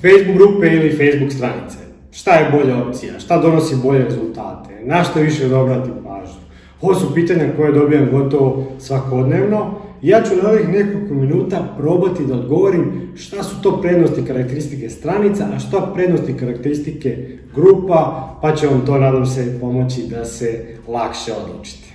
Facebook grupe ili Facebook stranice. Šta je bolja opcija? Šta donosi bolje rezultate? Na što više da obratim pažnju? Ovo su pitanja koje dobijam gotovo svakodnevno i ja ću na ovih nekoliko minuta probati da odgovorim šta su to prednosti i karakteristike stranica, a šta prednosti i karakteristike grupa, pa će vam to, nadam se, pomoći da se lakše odlučite.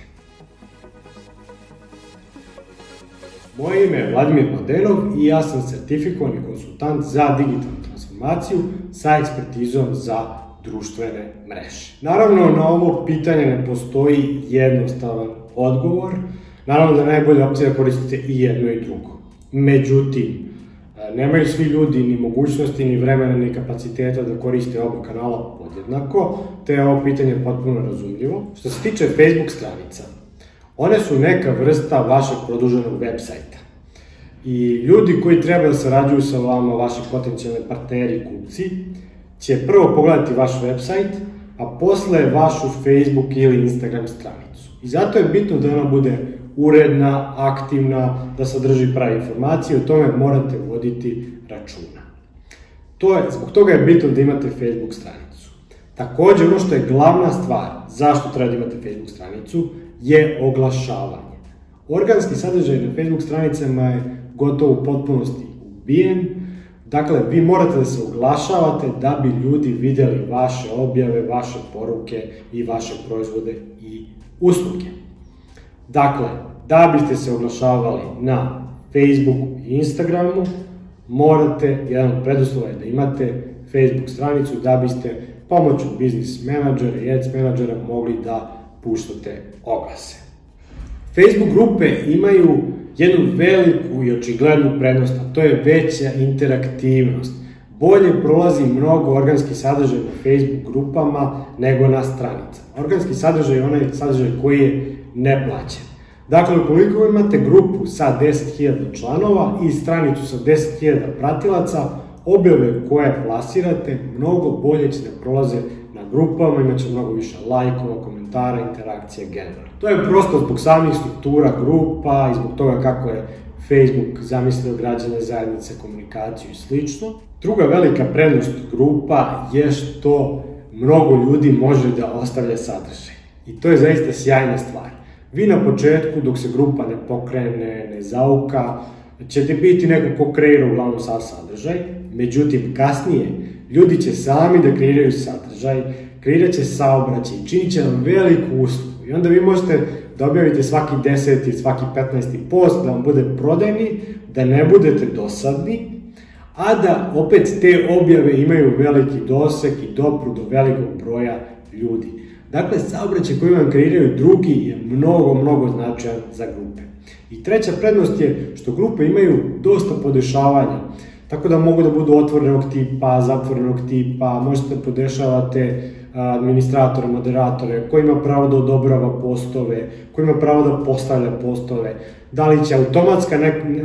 Moje ime je Vladimir Mladenov i ja sam sertifikovani konsultant za digitalnu transformaciju sa ekspertizom za društvene mreže. Naravno, na ovo pitanje ne postoji jednostavan odgovor. Naravno da je najbolja opcija da koristite i jedno i drugo. Međutim, nemaju svi ljudi ni mogućnosti, ni vremena, ni kapaciteta da koriste oba kanala podjednako, te je ovo pitanje potpuno razumljivo. Što se tiče Facebook stranica, one su neka vrsta vašeg produženog web sajta. I ljudi koji treba da sarađuju sa vama, vaši potencijalni partneri i kupci, će prvo pogledati vaš web sajt, a posle vašu Facebook ili Instagram stranicu. I zato je bitno da ona bude uredna, aktivna, da sadrži prave informacije, o tome morate voditi računa. Zbog toga je bitno da imate Facebook stranicu. Također, ono što je glavna stvar zašto treba da imate Facebook stranicu je oglašavanje. Organski sadržaj na Facebook stranicama je gotovo u potpunosti ubijen. Dakle, vi morate da se oglašavate da bi ljudi vidjeli vaše objave, vaše poruke i vaše proizvode i usluge. Dakle, da biste se oglašavali na Facebooku i Instagramu, jedan od preduslova je da imate Facebook stranicu da biste pomoću Business Managera i Ads Managera mogli da puštate oglase. Facebook grupe imaju jednu veliku i očiglednu prednost, a to je veća interaktivnost. Bolje prolazi mnogo organskih sadržaja na Facebook grupama nego na stranicama. Organski sadržaj je onaj sadržaj koji je neplaćen. Dakle, ukoliko imate grupu sa 10.000 članova i stranicu sa 10.000 pratilaca, objave koje plasirate mnogo bolje će da prolaze na grupama, imat će mnogo više lajkova, komentara, interakcija generalno. To je prosto zbog samih struktura grupa i zbog toga kako je Facebook zamislio građane zajednice, komunikaciju i slično. Druga velika prednost grupa je što mnogo ljudi može da ostavlja sadržaj. I to je zaista sjajna stvar. Vi na početku, dok se grupa ne pokrene, ne zauka, ćete biti neko ko kreira uglavnom sav sadržaj. Međutim, kasnije, ljudi će sami da kreiraju sadržaj, kreirat će saobraćaj, činit će vam veliku uslugu. I onda vi možete da objavite svaki 10. svaki 15. post, da vam bude prodajni, da ne budete dosadni, a da opet te objave imaju veliki doseg i dopru do velikog broja ljudi. Dakle, saobraćaj koji vam kreiraju drugi je mnogo značajan za grupe. I treća prednost je što grupe imaju dosta podešavanja, tako da mogu da budu otvorenog tipa, zatvorenog tipa, možete da podešavate administratore, moderatore, ko ima pravo da odobrava postove, ko ima pravo da postavlja postove, da li će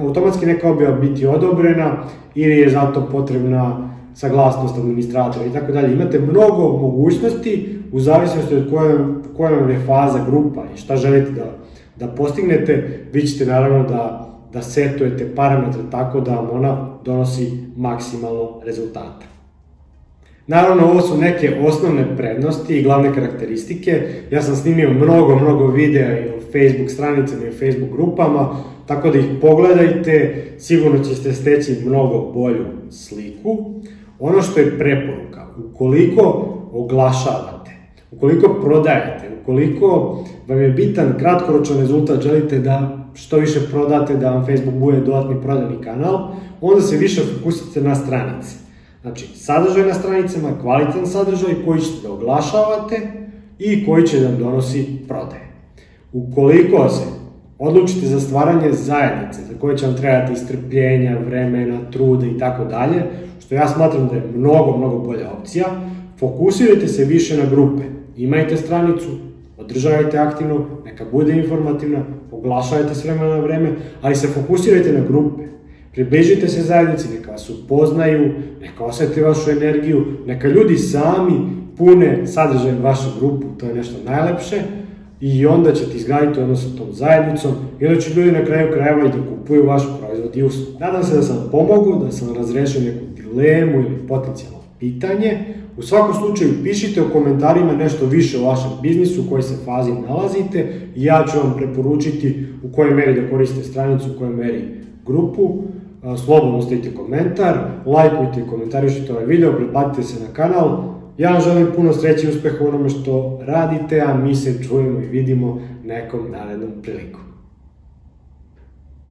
automatski neka objava biti odobrena ili je zato potrebna saglasnost administratora i tako dalje. Imate mnogo mogućnosti u zavisnosti od koja vam je faza grupa i šta želite da postignete. Vi ćete naravno da setujete parametre tako da vam ona donosi maksimalno rezultate. Naravno, ovo su neke osnovne prednosti i glavne karakteristike. Ja sam snimio mnogo videa i o Facebook stranicama i o Facebook grupama, tako da ih pogledajte, sigurno ćete steći mnogo bolju sliku. Ono što je preporuka, ukoliko oglašavate, ukoliko prodajete, ukoliko vam je bitan kratkoročan rezultat, želite da što više prodate, da vam Facebook bude dodatni prodajni kanal, onda se više fokusite na stranice. Znači, sadržaj na stranicama, kvalitetan sadržaj koji ćete da oglašavate i koji će da vam donosi prodaje. Ukoliko se odlučite za stvaranje zajednice, za koje će vam trebati strpljenja, vremena, truda i tako dalje, što ja smatram da je mnogo bolja opcija, fokusirajte se više na grupe. Imajte stranicu, održavajte aktivno, neka bude informativna, oglašavajte s vremena na vreme, ali se fokusirajte na grupe. Približite se zajednici, neka vas upoznaju, neka osjete vašu energiju, neka ljudi sami pune sadržajem vašu grupu, to je nešto najlepše, i onda ćete izgraditi odnos sa tom zajednicom i onda će ljudi na kraju krajeva i da kupuju vaš proizvod i uslugu. Nadam se da sam pomogao, da sam razrešio neku dilemu dilemu ili potencijalno pitanje. U svakom slučaju pišite u komentarima nešto više o vašem biznisu, u kojoj se fazi nalazite i ja ću vam preporučiti u kojoj meri da koristite stranicu, u kojoj meri grupu. Slobodno ostavite komentar, lajkujte i komentarišite ovaj video, pretplatite se na kanal. Ja vam želim puno sreće i uspeha u onome što radite, a mi se čujemo i vidimo nekom narednom prilikom.